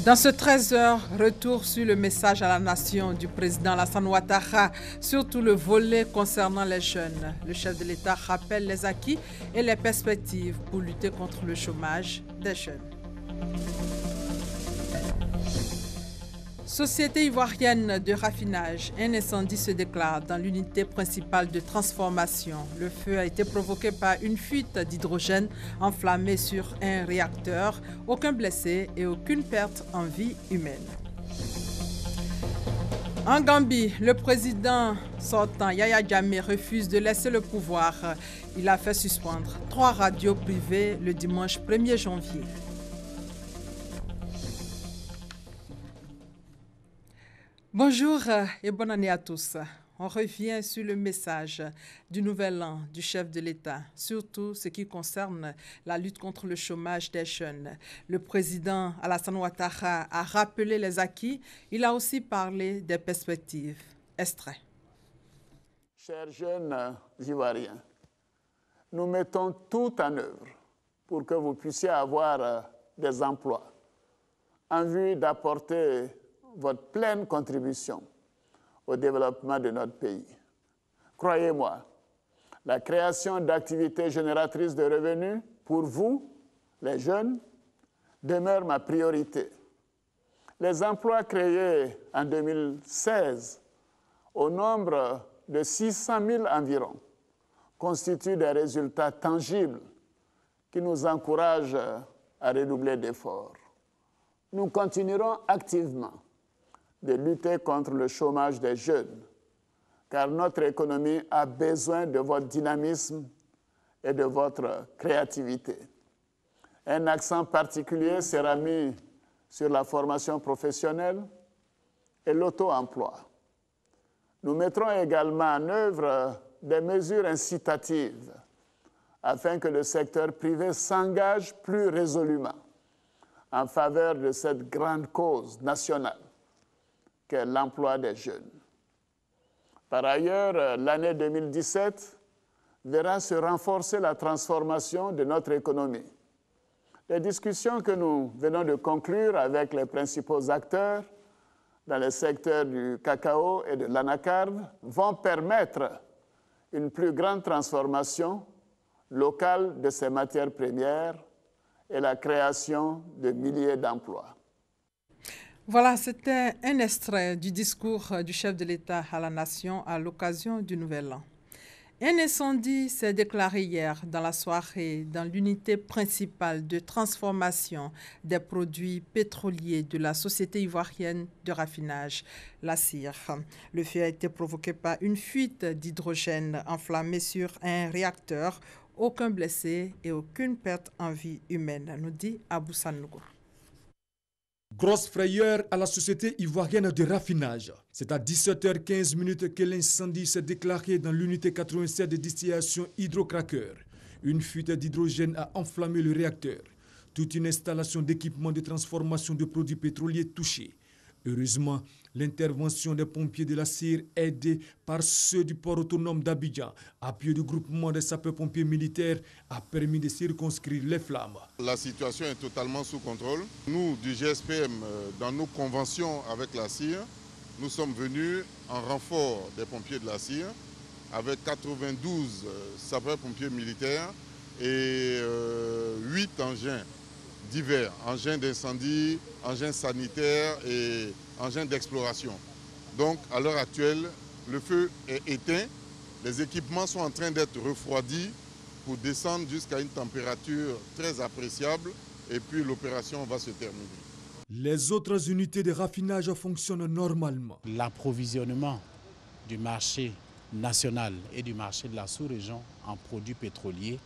Dans ce 13h, retour sur le message à la nation du président Alassane Ouattara, surtout le volet concernant les jeunes. Le chef de l'État rappelle les acquis et les perspectives pour lutter contre le chômage des jeunes. Société ivoirienne de raffinage, un incendie se déclare dans l'unité principale de transformation. Le feu a été provoqué par une fuite d'hydrogène enflammée sur un réacteur. Aucun blessé et aucune perte en vie humaine. En Gambie, le président sortant Yaya Jammeh refuse de laisser le pouvoir. Il a fait suspendre 3 radios privées le dimanche 1er janvier. Bonjour et bonne année à tous. On revient sur le message du nouvel an du chef de l'État, surtout ce qui concerne la lutte contre le chômage des jeunes. Le président Alassane Ouattara a rappelé les acquis. Il a aussi parlé des perspectives. Extrait. Chers jeunes Ivoiriens, nous mettons tout en œuvre pour que vous puissiez avoir des emplois en vue d'apporter votre pleine contribution au développement de notre pays. Croyez-moi, la création d'activités génératrices de revenus pour vous, les jeunes, demeure ma priorité. Les emplois créés en 2016, au nombre de 600 000 environ, constituent des résultats tangibles qui nous encouragent à redoubler d'efforts. Nous continuerons activement de lutter contre le chômage des jeunes, car notre économie a besoin de votre dynamisme et de votre créativité. Un accent particulier sera mis sur la formation professionnelle et l'auto-emploi. Nous mettrons également en œuvre des mesures incitatives afin que le secteur privé s'engage plus résolument en faveur de cette grande cause nationale qu'est l'emploi des jeunes. Par ailleurs, l'année 2017 verra se renforcer la transformation de notre économie. Les discussions que nous venons de conclure avec les principaux acteurs dans les secteurs du cacao et de l'anacarde vont permettre une plus grande transformation locale de ces matières premières et la création de milliers d'emplois. Voilà, c'était un extrait du discours du chef de l'État à la nation à l'occasion du Nouvel An. Un incendie s'est déclaré hier dans la soirée dans l'unité principale de transformation des produits pétroliers de la Société ivoirienne de raffinage, la CIR. Le feu a été provoqué par une fuite d'hydrogène enflammée sur un réacteur. Aucun blessé et aucune perte en vie humaine, nous dit Abou Sanogo. Grosse frayeur à la Société ivoirienne de raffinage. C'est à 17h15 que l'incendie s'est déclaré dans l'unité 87 de distillation hydrocracker. Une fuite d'hydrogène a enflammé le réacteur. Toute une installation d'équipement de transformation de produits pétroliers touchée. Heureusement, l'intervention des pompiers de la CIR, aidés par ceux du port autonome d'Abidjan, appuyé du groupement des sapeurs-pompiers militaires, a permis de circonscrire les flammes. La situation est totalement sous contrôle. Nous, du GSPM, dans nos conventions avec la CIR, nous sommes venus en renfort des pompiers de la CIR, avec 92 sapeurs-pompiers militaires et 8 engins divers, engins d'incendie, engins sanitaires et engins d'exploration. Donc, à l'heure actuelle, le feu est éteint. Les équipements sont en train d'être refroidis pour descendre jusqu'à une température très appréciable et puis l'opération va se terminer. Les autres unités de raffinage fonctionnent normalement. L'approvisionnement du marché national et du marché de la sous-région en produits pétroliers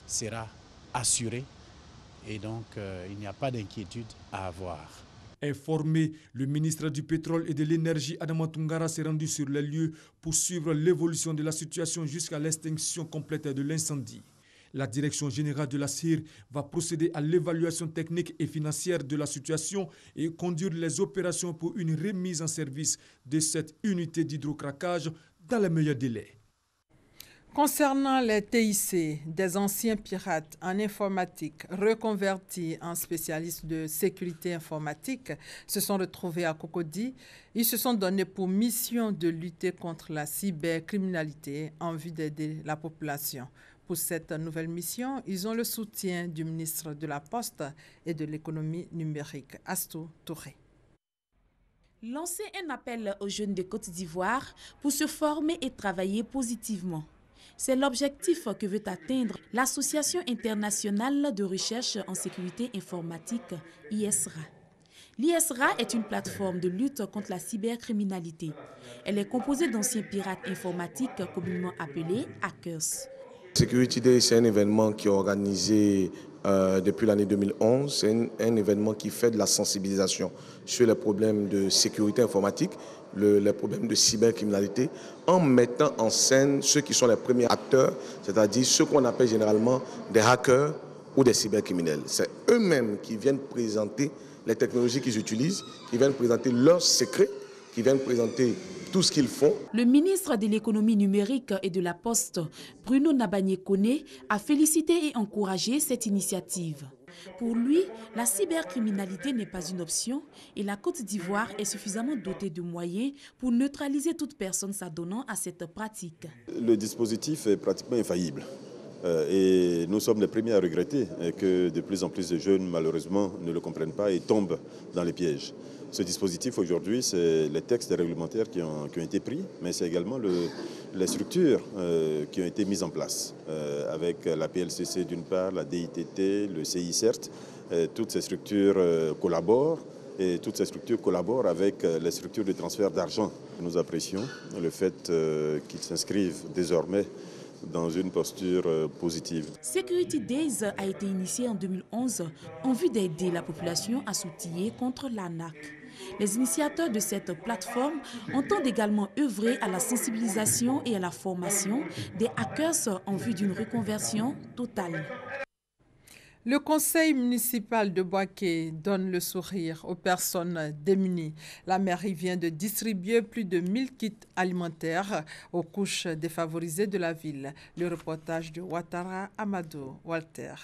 sera assuré. Et donc, il n'y a pas d'inquiétude à avoir. Informé, le ministre du Pétrole et de l'Énergie, Adama Toungara, s'est rendu sur les lieux pour suivre l'évolution de la situation jusqu'à l'extinction complète de l'incendie. La direction générale de la CIR va procéder à l'évaluation technique et financière de la situation et conduire les opérations pour une remise en service de cette unité d'hydrocraquage dans les meilleurs délais. Concernant les TIC, des anciens pirates en informatique reconvertis en spécialistes de sécurité informatique se sont retrouvés à Cocody. Ils se sont donnés pour mission de lutter contre la cybercriminalité en vue d'aider la population. Pour cette nouvelle mission, ils ont le soutien du ministre de la Poste et de l'économie numérique, Astou Touré. Lancer un appel aux jeunes de Côte d'Ivoire pour se former et travailler positivement. C'est l'objectif que veut atteindre l'Association internationale de recherche en sécurité informatique, ISRA. L'ISRA est une plateforme de lutte contre la cybercriminalité. Elle est composée d'anciens pirates informatiques communément appelés hackers. Security Day, c'est un événement qui est organisé depuis l'année 2011. C'est un événement qui fait de la sensibilisation sur les problèmes de sécurité informatique, les problèmes de cybercriminalité, en mettant en scène ceux qui sont les premiers acteurs, c'est-à-dire ceux qu'on appelle généralement des hackers ou des cybercriminels. C'est eux-mêmes qui viennent présenter les technologies qu'ils utilisent, qui viennent présenter leurs secrets, qui viennent présenter tout ce qu'ils font. Le ministre de l'économie numérique et de la Poste, Bruno Nabagné-Koné, a félicité et encouragé cette initiative. Pour lui, la cybercriminalité n'est pas une option et la Côte d'Ivoire est suffisamment dotée de moyens pour neutraliser toute personne s'adonnant à cette pratique. Le dispositif est pratiquement infaillible. Et nous sommes les premiers à regretter que de plus en plus de jeunes, malheureusement, ne le comprennent pas et tombent dans les pièges. Ce dispositif, aujourd'hui, c'est les textes réglementaires qui ont été pris, mais c'est également les structures qui ont été mises en place, avec la PLCC d'une part, la DITT, le CICERT. Toutes ces structures collaborent et toutes ces structures collaborent avec les structures de transfert d'argent. Nous apprécions le fait qu'ils s'inscrivent désormais dans une posture positive. Security Days a été initié en 2011 en vue d'aider la population à s'outiller contre l'arnaque. Les initiateurs de cette plateforme entendent également œuvrer à la sensibilisation et à la formation des hackers en vue d'une reconversion totale. Le conseil municipal de Boaké donne le sourire aux personnes démunies. La mairie vient de distribuer plus de 1000 kits alimentaires aux couches défavorisées de la ville. Le reportage de Ouattara Amadou Walter.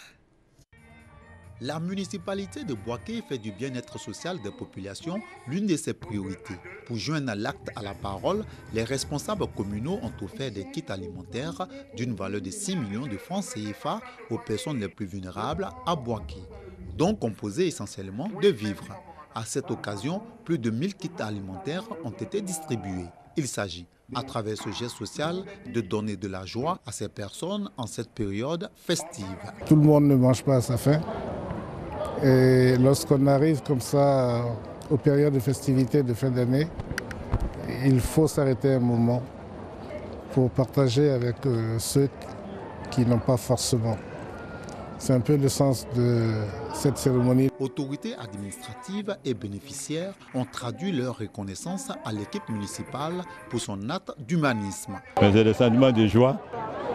La municipalité de Boaké fait du bien-être social des populations l'une de ses priorités. Pour joindre l'acte à la parole, les responsables communaux ont offert des kits alimentaires d'une valeur de 6 millions de francs CFA aux personnes les plus vulnérables à Boaké, dont composés essentiellement de vivres. À cette occasion, plus de 1000 kits alimentaires ont été distribués. Il s'agit, à travers ce geste social, de donner de la joie à ces personnes en cette période festive. Tout le monde ne mange pas à sa faim. Et lorsqu'on arrive comme ça aux périodes de festivités de fin d'année, il faut s'arrêter un moment pour partager avec ceux qui n'ont pas forcément. C'est un peu le sens de cette cérémonie. Autorités administratives et bénéficiaires ont traduit leur reconnaissance à l'équipe municipale pour son acte d'humanisme. C'est des sentiments de joie.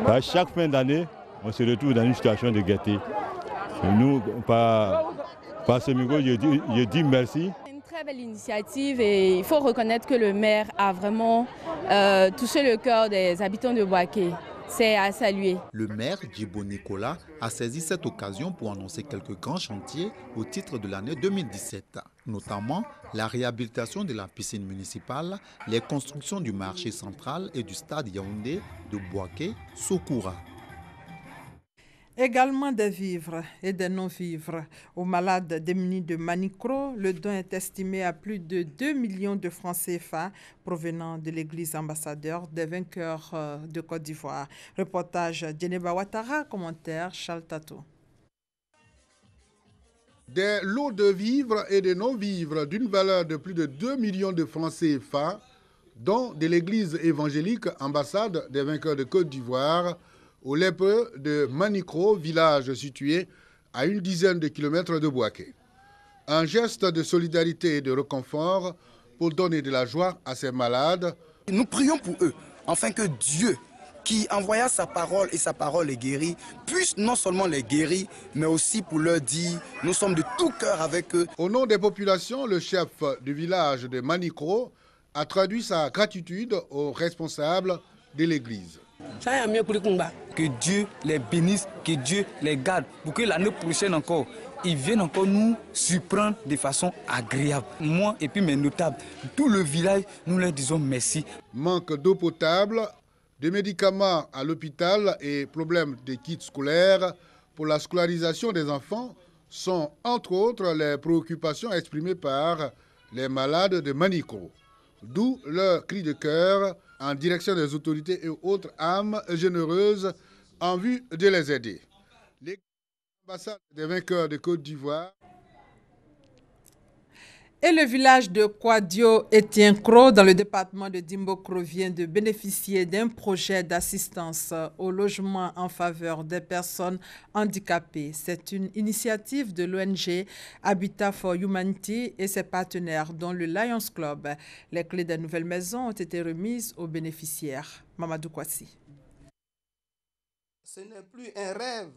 À chaque fin d'année, on se retrouve dans une situation de gaieté. Nous, par ce micro, je dis merci. C'est une très belle initiative et il faut reconnaître que le maire a vraiment touché le cœur des habitants de Boaké. C'est à saluer. Le maire, Djibo Nicolas, a saisi cette occasion pour annoncer quelques grands chantiers au titre de l'année 2017, notamment la réhabilitation de la piscine municipale, les constructions du marché central et du stade Yaoundé de Boaké-Sokoura. Également des vivres et des non-vivres. Aux malades démunis de Manicro, le don est estimé à plus de 2 millions de francs CFA provenant de l'église ambassadeur des vainqueurs de Côte d'Ivoire. Reportage Djeneba Ouattara, commentaire Charles Tato. Des lots de vivres et de non-vivres d'une valeur de plus de 2 millions de francs CFA, dont de l'église évangélique ambassade des vainqueurs de Côte d'Ivoire, au lépreux de Manicro, village situé à une dizaine de kilomètres de Boaké. Un geste de solidarité et de réconfort pour donner de la joie à ces malades. Nous prions pour eux, afin que Dieu, qui envoya sa parole et sa parole les guérit, puisse non seulement les guérir, mais aussi pour leur dire, nous sommes de tout cœur avec eux. Au nom des populations, le chef du village de Manicro a traduit sa gratitude aux responsables de l'église. Que Dieu les bénisse, que Dieu les garde, pour que l'année prochaine encore, ils viennent encore nous surprendre de façon agréable. Moi et puis mes notables, tout le village, nous leur disons merci. Manque d'eau potable, de médicaments à l'hôpital et problèmes de kits scolaires pour la scolarisation des enfants sont entre autres les préoccupations exprimées par les malades de Manicro. D'où leur cri de cœur en direction des autorités et autres âmes généreuses en vue de les aider. L'ambassade des vainqueurs de Côte d'Ivoire. Et le village de Kwadio Etienne-Kro, dans le département de Dimbokro, vient de bénéficier d'un projet d'assistance au logement en faveur des personnes handicapées. C'est une initiative de l'ONG Habitat for Humanity et ses partenaires, dont le Lions Club. Les clés des nouvelles maisons ont été remises aux bénéficiaires. Mamadou Kwasi. Ce n'est plus un rêve,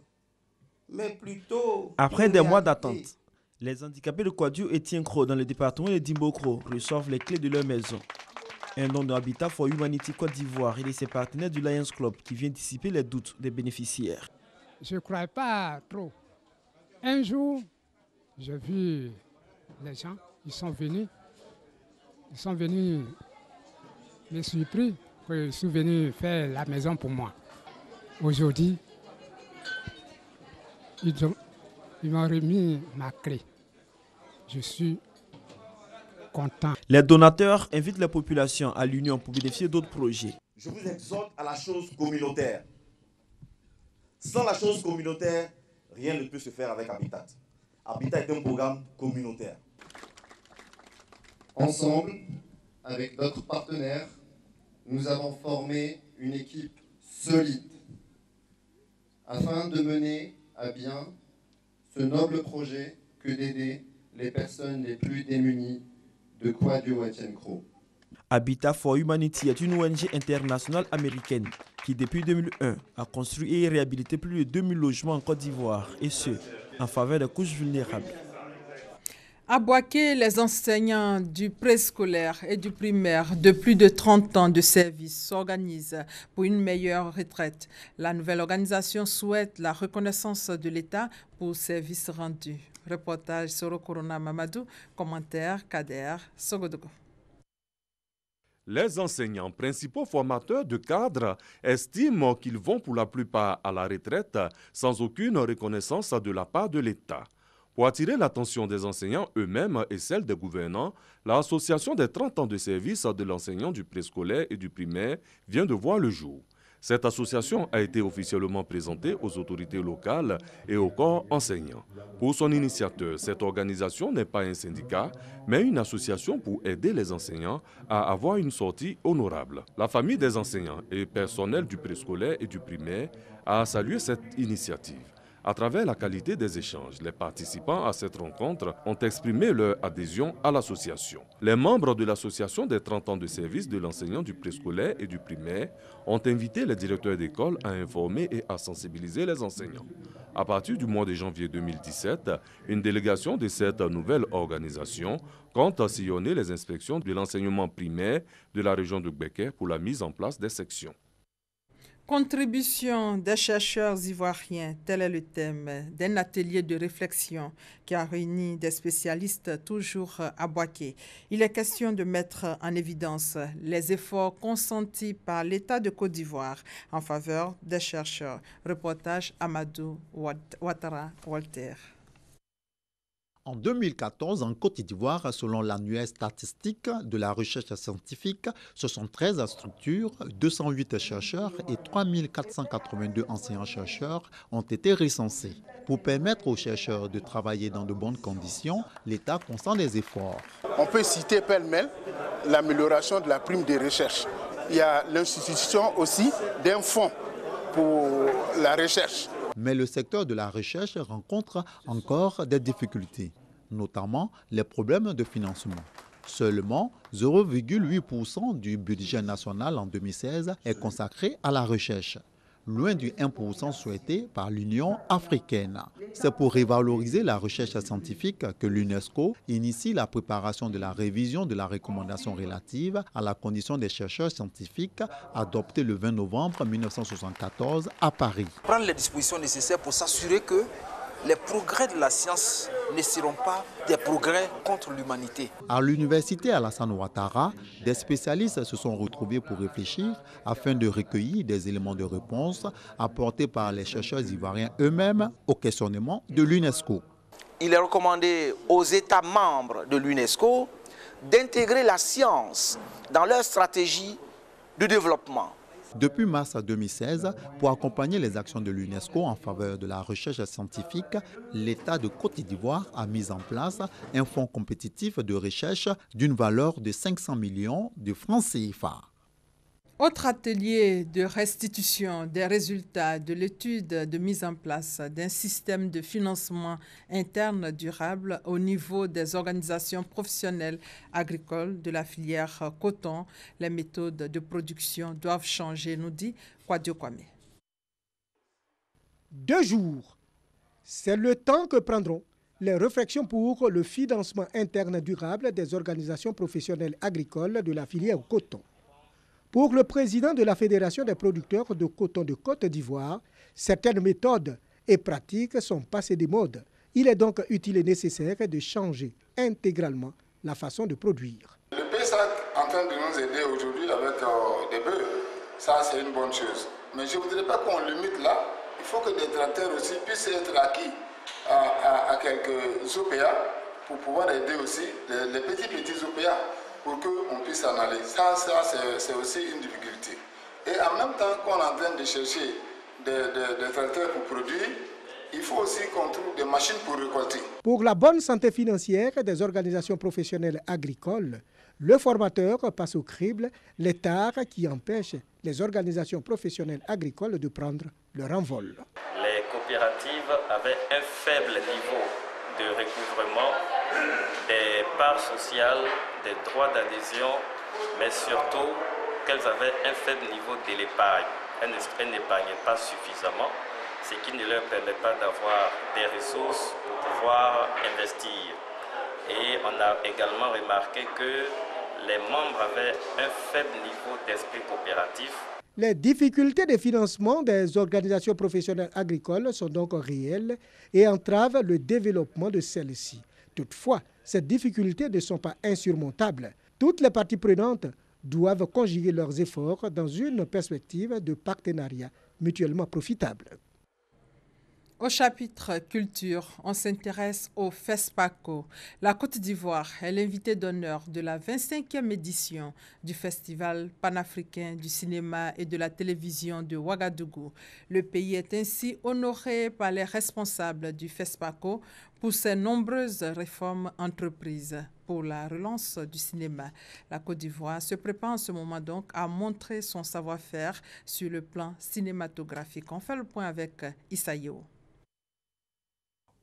mais plutôt... Après des mois d'attente, les handicapés de Kwadio Etienne-Kro dans le département de Dimbokro reçoivent les clés de leur maison. Un don de Habitat for Humanity Côte d'Ivoire et de ses partenaires du Lions Club qui vient dissiper les doutes des bénéficiaires. Je ne croyais pas trop. Un jour, j'ai vu les gens, ils sont venus me surpris qu'ils sont venus faire la maison pour moi. Aujourd'hui, ils m'ont remis ma clé. Je suis content. Les donateurs invitent la population à l'union pour bénéficier d'autres projets. Je vous exhorte à la chose communautaire. Sans la chose communautaire, rien ne peut se faire avec Habitat. Habitat est un programme communautaire. Ensemble, avec d'autres partenaires, nous avons formé une équipe solide afin de mener à bien ce noble projet que d'aider les personnes les plus démunies de Kwadio Etienne-Kro. Habitat for Humanity est une ONG internationale américaine qui, depuis 2001, a construit et réhabilité plus de 2000 logements en Côte d'Ivoire, et ce, en faveur des couches vulnérables. À Boaké, les enseignants du préscolaire et du primaire de plus de 30 ans de service s'organisent pour une meilleure retraite. La nouvelle organisation souhaite la reconnaissance de l'État pour services rendus. Reportage Soro Corona Mamadou, commentaire Kader Sogodogo. Les enseignants, principaux formateurs de cadres, estiment qu'ils vont pour la plupart à la retraite sans aucune reconnaissance de la part de l'État. Pour attirer l'attention des enseignants eux-mêmes et celle des gouvernants, l'association des 30 ans de service de l'enseignant du préscolaire et du primaire vient de voir le jour. Cette association a été officiellement présentée aux autorités locales et au corps enseignant. Pour son initiateur, cette organisation n'est pas un syndicat, mais une association pour aider les enseignants à avoir une sortie honorable. La famille des enseignants et personnel du préscolaire et du primaire a salué cette initiative. À travers la qualité des échanges, les participants à cette rencontre ont exprimé leur adhésion à l'association. Les membres de l'association des 30 ans de service de l'enseignant du préscolaire et du primaire ont invité les directeurs d'école à informer et à sensibiliser les enseignants. À partir du mois de janvier 2017, une délégation de cette nouvelle organisation compte sillonner les inspections de l'enseignement primaire de la région de Gbeke pour la mise en place des sections. Contribution des chercheurs ivoiriens, tel est le thème d'un atelier de réflexion qui a réuni des spécialistes toujours à Boaké. Il est question de mettre en évidence les efforts consentis par l'État de Côte d'Ivoire en faveur des chercheurs. Reportage Amadou Ouattara Walter. En 2014, en Côte d'Ivoire, selon l'annuaire statistique de la recherche scientifique, ce sont 13 structures, 208 chercheurs et 3482 enseignants-chercheurs ont été recensés. Pour permettre aux chercheurs de travailler dans de bonnes conditions, l'État consent des efforts. On peut citer pêle-mêle l'amélioration de la prime de recherche. Il y a l'institution aussi d'un fonds pour la recherche. Mais le secteur de la recherche rencontre encore des difficultés, notamment les problèmes de financement. Seulement 0,8% du budget national en 2016 est consacré à la recherche. loin du 1% souhaité par l'Union africaine. C'est pour revaloriser la recherche scientifique que l'UNESCO initie la préparation de la révision de la recommandation relative à la condition des chercheurs scientifiques adoptée le 20 novembre 1974 à Paris. Prendre les dispositions nécessaires pour s'assurer que les progrès de la science ne seront pas des progrès contre l'humanité. À l'université Alassane Ouattara, des spécialistes se sont retrouvés pour réfléchir afin de recueillir des éléments de réponse apportés par les chercheurs ivoiriens eux-mêmes au questionnement de l'UNESCO. Il est recommandé aux États membres de l'UNESCO d'intégrer la science dans leur stratégie de développement. Depuis mars 2016, pour accompagner les actions de l'UNESCO en faveur de la recherche scientifique, l'État de Côte d'Ivoire a mis en place un fonds compétitif de recherche d'une valeur de 500 millions de francs CFA. Autre atelier de restitution des résultats de l'étude de mise en place d'un système de financement interne durable au niveau des organisations professionnelles agricoles de la filière coton. Les méthodes de production doivent changer, nous dit Kwadio Kwame. 2 jours, c'est le temps que prendront les réflexions pour le financement interne durable des organisations professionnelles agricoles de la filière coton. Pour le président de la Fédération des producteurs de coton de Côte d'Ivoire, certaines méthodes et pratiques sont passées de mode. Il est donc utile et nécessaire de changer intégralement la façon de produire. Le PSAC en train de nous aider aujourd'hui avec des bœufs, ça c'est une bonne chose. Mais je ne voudrais pas qu'on limite là. Il faut que des tracteurs aussi puissent être acquis à quelques OPA pour pouvoir aider aussi les petits OPA. Pour qu'on puisse en aller. Ça c'est aussi une difficulté. Et en même temps qu'on est en train de chercher des tracteurs pour produire, il faut aussi qu'on trouve des machines pour récolter. Pour la bonne santé financière des organisations professionnelles agricoles, le formateur passe au crible les tares qui empêchent les organisations professionnelles agricoles de prendre leur envol. Les coopératives avaient un faible niveau de recouvrement des parts sociales, des droits d'adhésion, mais surtout qu'elles avaient un faible niveau de l'épargne. Elles n'épargnaient pas suffisamment, ce qui ne leur permet pas d'avoir des ressources pour pouvoir investir. Et on a également remarqué que les membres avaient un faible niveau d'esprit coopératif. Les difficultés de financement des organisations professionnelles agricoles sont donc réelles et entravent le développement de celles-ci. Toutefois, ces difficultés ne sont pas insurmontables. Toutes les parties prenantes doivent conjuguer leurs efforts dans une perspective de partenariat mutuellement profitable. Au chapitre culture, on s'intéresse au FESPACO. La Côte d'Ivoire est l'invité d'honneur de la 25e édition du Festival panafricain du cinéma et de la télévision de Ouagadougou. Le pays est ainsi honoré par les responsables du FESPACO pour ses nombreuses réformes entreprises pour la relance du cinéma. La Côte d'Ivoire se prépare en ce moment donc à montrer son savoir-faire sur le plan cinématographique. On fait le point avec Issaïo.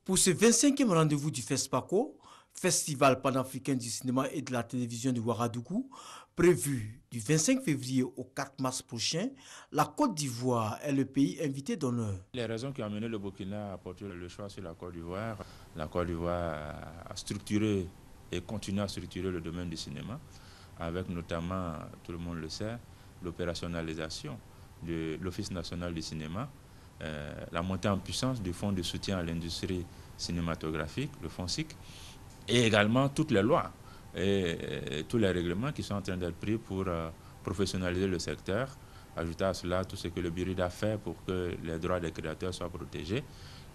Pour ce 25e rendez-vous du FESPACO, Festival panafricain du cinéma et de la télévision de Ouagadougou, prévu du 25 février au 4 mars prochain, la Côte d'Ivoire est le pays invité d'honneur. Les raisons qui ont amené le Burkina à porter le choix sur la Côte d'Ivoire a structuré et continue à structurer le domaine du cinéma, avec notamment, tout le monde le sait, l'opérationnalisation de l'Office national du cinéma, la montée en puissance du Fonds de soutien à l'industrie cinématographique, le FONSIC, et également toutes les lois et tous les règlements qui sont en train d'être pris pour professionnaliser le secteur. Ajouter à cela tout ce que le bureau a fait pour que les droits des créateurs soient protégés.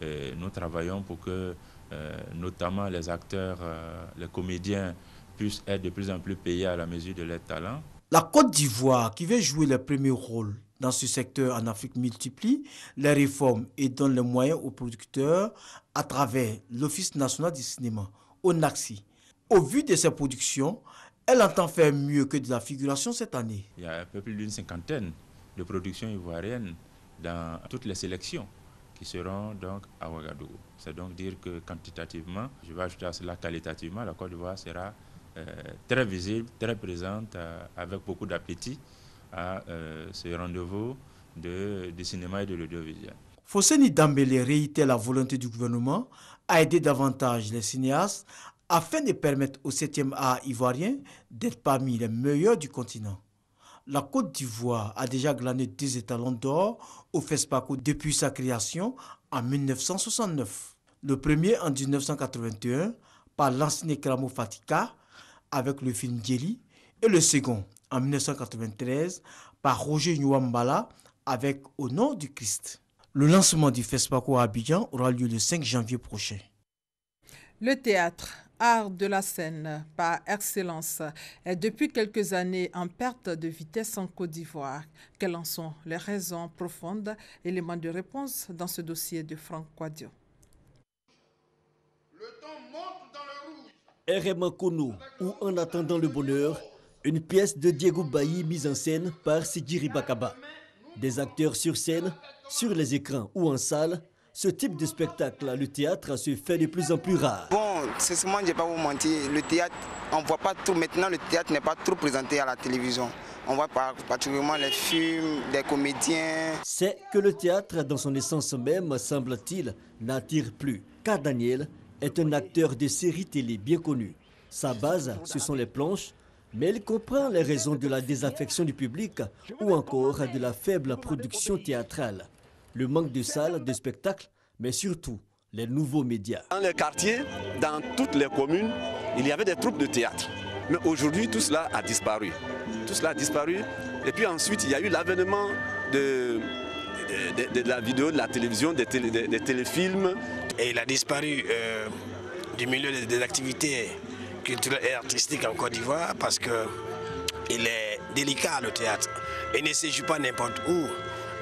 Nous travaillons pour que notamment les acteurs, les comédiens puissent être de plus en plus payés à la mesure de leurs talents. La Côte d'Ivoire, qui veut jouer le premier rôle dans ce secteur en Afrique, multiplie les réformes et donne les moyens aux producteurs à travers l'Office national du cinéma, ONACCI. Au vu de ses productions, elle entend faire mieux que de la figuration cette année. Il y a un peu plus d'une 50aine de productions ivoiriennes dans toutes les sélections qui seront donc à Ouagadougou. C'est donc dire que quantitativement, je vais ajouter à cela qualitativement, la Côte d'Ivoire sera très visible, très présente, avec beaucoup d'appétit à ce rendez-vous de cinéma et de l'audiovisuel. Fosseni Dambélé réitère la volonté du gouvernement à aider davantage les cinéastes afin de permettre au 7e art ivoirien d'être parmi les meilleurs du continent. La Côte d'Ivoire a déjà glané 2 étalons d'or au FESPACO depuis sa création en 1969. Le premier en 1981 par Lansine Kramo Fatika avec le film Djeli et le second en 1993 par Roger Nwambala avec Au nom du Christ. Le lancement du FESPACO à Abidjan aura lieu le 5 janvier prochain. Le théâtre, art de la scène par excellence, est depuis quelques années en perte de vitesse en Côte d'Ivoire. Quelles en sont les raisons profondes? Éléments de réponse dans ce dossier de Franck Kouadio. RM Kono ou En attendant le bonheur, une pièce de Diego Bailly mise en scène par Sidjiri Bakaba. Des acteurs sur scène, sur les écrans ou en salle, ce type de spectacle, le théâtre, se fait de plus en plus rare. Bon, sincèrement, je ne vais pas vous mentir, le théâtre, on ne voit pas trop, maintenant le théâtre n'est pas trop présenté à la télévision. On voit particulièrement les films, des comédiens. C'est que le théâtre, dans son essence même, semble-t-il, n'attire plus. Car Daniel est un acteur de série télé bien connu. Sa base, ce sont les planches, mais il comprend les raisons de la désaffection du public ou encore de la faible production théâtrale. Le manque de salles, de spectacles, mais surtout les nouveaux médias. Dans les quartiers, dans toutes les communes, il y avait des troupes de théâtre. Mais aujourd'hui, tout cela a disparu. Tout cela a disparu. Et puis ensuite, il y a eu l'avènement de la vidéo, de la télévision, des téléfilms. Et il a disparu du milieu des activités culturelles et artistiques en Côte d'Ivoire parce qu'il est délicat le théâtre. Il ne se joue pas n'importe où.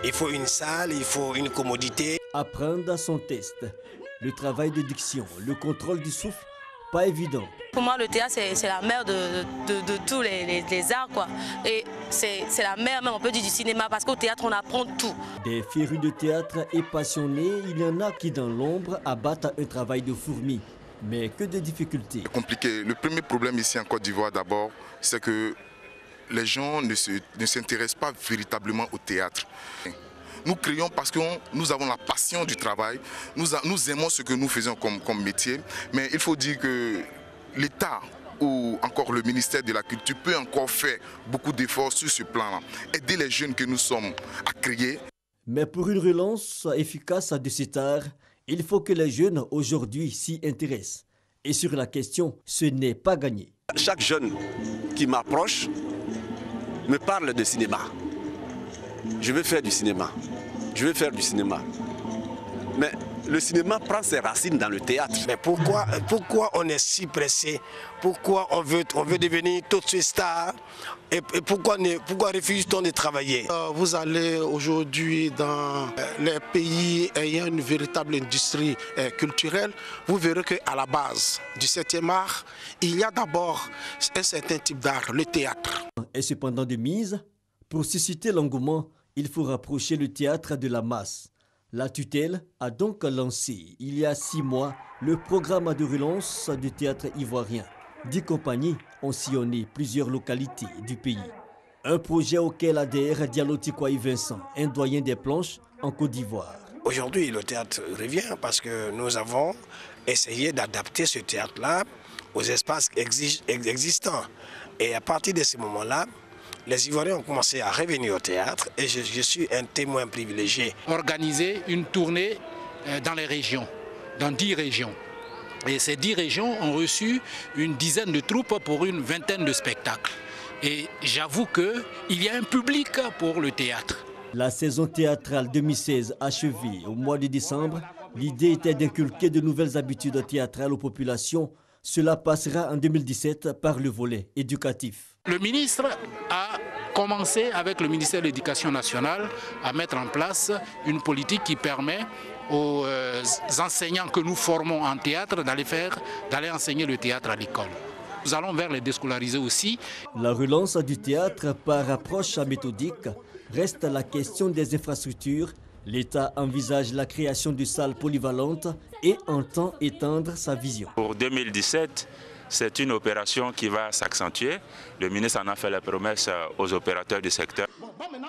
Il faut une salle, il faut une commodité. Apprendre son test, le travail de diction, le contrôle du souffle, pas évident. Pour moi, le théâtre, c'est la mère de tous les arts, quoi. Et c'est la mère, même on peut dire, du cinéma, parce qu'au théâtre, on apprend tout. Des férus de théâtre et passionnés, il y en a qui, dans l'ombre, abattent un travail de fourmi. Mais que de difficultés. C'est compliqué. Le premier problème ici en Côte d'Ivoire, d'abord, c'est que les gens ne s'intéressent pas véritablement au théâtre. Nous créons parce que nous avons la passion du travail, nous aimons ce que nous faisons comme métier, mais il faut dire que l'État ou encore le ministère de la Culture peut encore faire beaucoup d'efforts sur ce plan-là. Aider les jeunes que nous sommes à créer. Mais pour une relance efficace de cet art, il faut que les jeunes aujourd'hui s'y intéressent. Et sur la question, ce n'est pas gagné. Chaque jeune qui m'approche me parle de cinéma. Je veux faire du cinéma. Je veux faire du cinéma. Mais le cinéma prend ses racines dans le théâtre. Mais pourquoi on est si pressé? Pourquoi on veut devenir tout de suite star? Et pourquoi refuse-t-on de travailler? Vous allez aujourd'hui dans les pays ayant une véritable industrie culturelle, vous verrez qu'à la base du 7e art, il y a d'abord un certain type d'art, le théâtre. Et cependant de mise, pour susciter l'engouement, il faut rapprocher le théâtre de la masse. La tutelle a donc lancé, il y a 6 mois, le programme de relance du théâtre ivoirien. 10 compagnies ont sillonné plusieurs localités du pays. Un projet auquel adhère Diallo Tikwaï Vincent, un doyen des planches en Côte d'Ivoire. Aujourd'hui, le théâtre revient parce que nous avons essayé d'adapter ce théâtre-là aux espaces existants. Et à partir de ce moment-là, les Ivoiriens ont commencé à revenir au théâtre et je suis un témoin privilégié. Organiser une tournée dans les régions, dans 10 régions. Et ces 10 régions ont reçu une dizaine de troupes pour une vingtaine de spectacles. Et j'avoue qu'il y a un public pour le théâtre. La saison théâtrale 2016 achevée au mois de décembre, l'idée était d'inculquer de nouvelles habitudes théâtrales aux populations. Cela passera en 2017 par le volet éducatif. Le ministre a commencé avec le ministère de l'Éducation nationale à mettre en place une politique qui permet aux enseignants que nous formons en théâtre d'aller enseigner le théâtre à l'école. Nous allons vers les déscolariser aussi. La relance du théâtre par approche méthodique reste la question des infrastructures. L'État envisage la création de salles polyvalentes et entend étendre sa vision. Pour 2017, c'est une opération qui va s'accentuer. Le ministre en a fait la promesse aux opérateurs du secteur.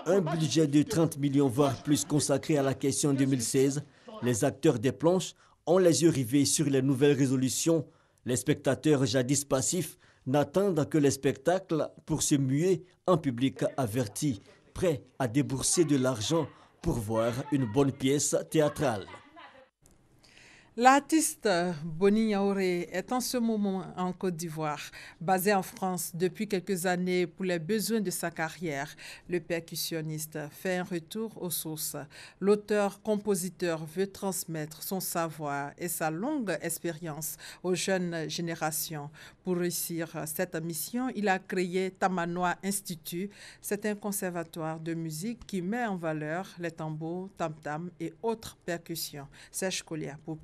Un budget de 30 millions voire plus consacré à la question 2016. Les acteurs des planches ont les yeux rivés sur les nouvelles résolutions. Les spectateurs jadis passifs n'attendent que les spectacles pour se muer en public averti, prêt à débourser de l'argent pour voir une bonne pièce théâtrale. L'artiste Boni Yaoré est en ce moment en Côte d'Ivoire. Basé en France depuis quelques années pour les besoins de sa carrière, le percussionniste fait un retour aux sources. L'auteur-compositeur veut transmettre son savoir et sa longue expérience aux jeunes générations. Pour réussir cette mission, il a créé Tamanoa Institute. C'est un conservatoire de musique qui met en valeur les tambours, tam-tam et autres percussions. Serge Collier pour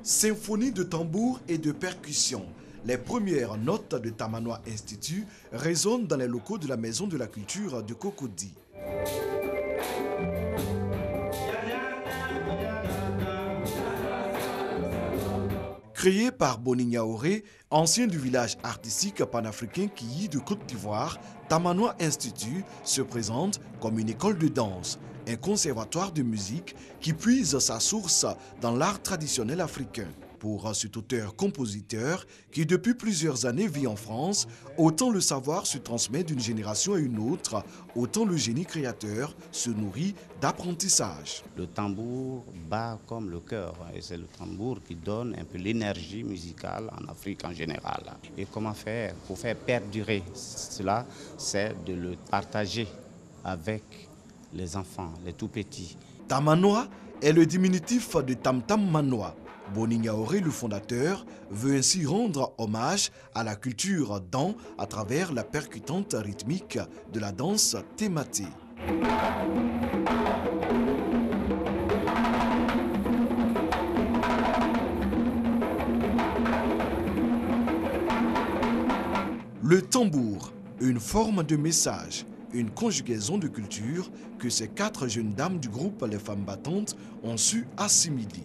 Symphonie de tambour et de percussions. Les premières notes de Tamanoa Institute résonnent dans les locaux de la Maison de la Culture de Cocody. Créé par Boni Yaoré, ancien du village artistique panafricain Kiyi de Côte d'Ivoire, Tamanoa Institute se présente comme une école de danse, un conservatoire de musique qui puise sa source dans l'art traditionnel africain. Pour cet auteur-compositeur qui depuis plusieurs années vit en France, autant le savoir se transmet d'une génération à une autre, autant le génie créateur se nourrit d'apprentissage. Le tambour bat comme le cœur et c'est le tambour qui donne un peu l'énergie musicale en Afrique en général. Et comment faire pour faire perdurer cela, c'est de le partager avec les enfants, les tout petits. Tamanoa est le diminutif de Tam-Tam Manoa. Boni Yaoré, le fondateur, veut ainsi rendre hommage à la culture dan à travers la percutante rythmique de la danse thématique. Le tambour, une forme de message, une conjugaison de culture que ces 4 jeunes dames du groupe Les Femmes Battantes ont su assimiler.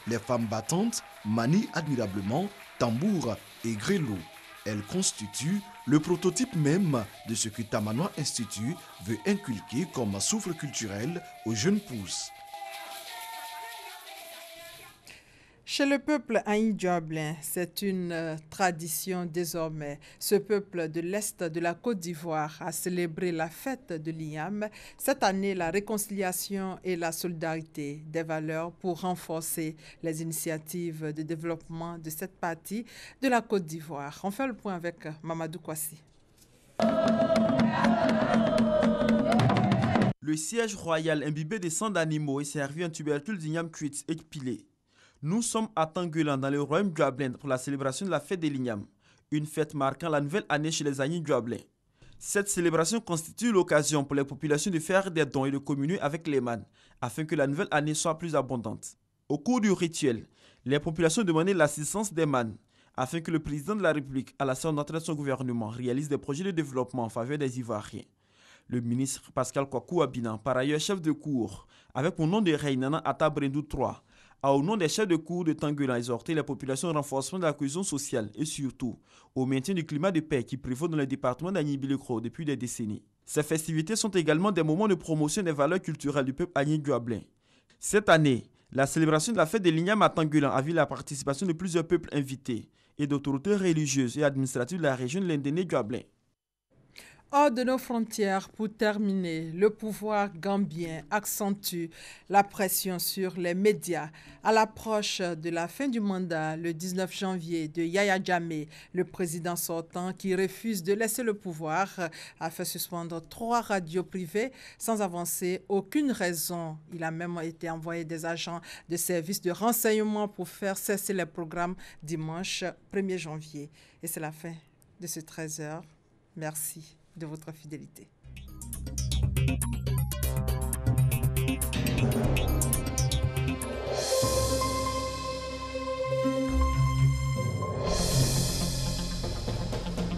Les femmes battantes manient admirablement tambour et grelot. Elles constituent le prototype même de ce que Tamanoa Institute veut inculquer comme souffle culturel aux jeunes pousses. Chez le peuple Aïn-Dioblin, c'est une tradition désormais. Ce peuple de l'Est de la Côte d'Ivoire a célébré la fête de l'Igname. Cette année, la réconciliation et la solidarité, des valeurs pour renforcer les initiatives de développement de cette partie de la Côte d'Ivoire. On fait le point avec Mamadou Kwasi. Le siège royal imbibé de sang d'animaux est servi en tubercule d'igname cuite et pilée. Nous sommes à Tanguelan, dans le royaume Dioblin, pour la célébration de la fête des Lignam, une fête marquant la nouvelle année chez les Agnis Dioblin. Cette célébration constitue l'occasion pour les populations de faire des dons et de communier avec les mânes, afin que la nouvelle année soit plus abondante. Au cours du rituel, les populations demandaient l'assistance des mânes, afin que le président de la République, à la sortie d'entrée de son gouvernement, réalise des projets de développement en faveur des Ivoiriens. Le ministre Pascal Kwaku Abinan, par ailleurs chef de cour, avec mon nom de Reynana Atta Brendou III, a au nom des chefs de cour de Tanguelan exhorté les populations au renforcement de la cohésion sociale et surtout au maintien du climat de paix qui prévaut dans le département d'Agny-Bilekro depuis des décennies. Ces festivités sont également des moments de promotion des valeurs culturelles du peuple Agny-Dioblin. Cette année, la célébration de la fête des Lignam à Tanguelan a vu la participation de plusieurs peuples invités et d'autorités religieuses et administratives de la région de l'Indéné-Dioblin. Hors de nos frontières, pour terminer, le pouvoir gambien accentue la pression sur les médias à l'approche de la fin du mandat le 19 janvier de Yaya Jammeh, le président sortant qui refuse de laisser le pouvoir, a fait suspendre 3 radios privées sans avancer aucune raison. Il a même été envoyé des agents de services de renseignement pour faire cesser les programmes dimanche 1er janvier. Et c'est la fin de ce 13h. Merci de votre fidélité.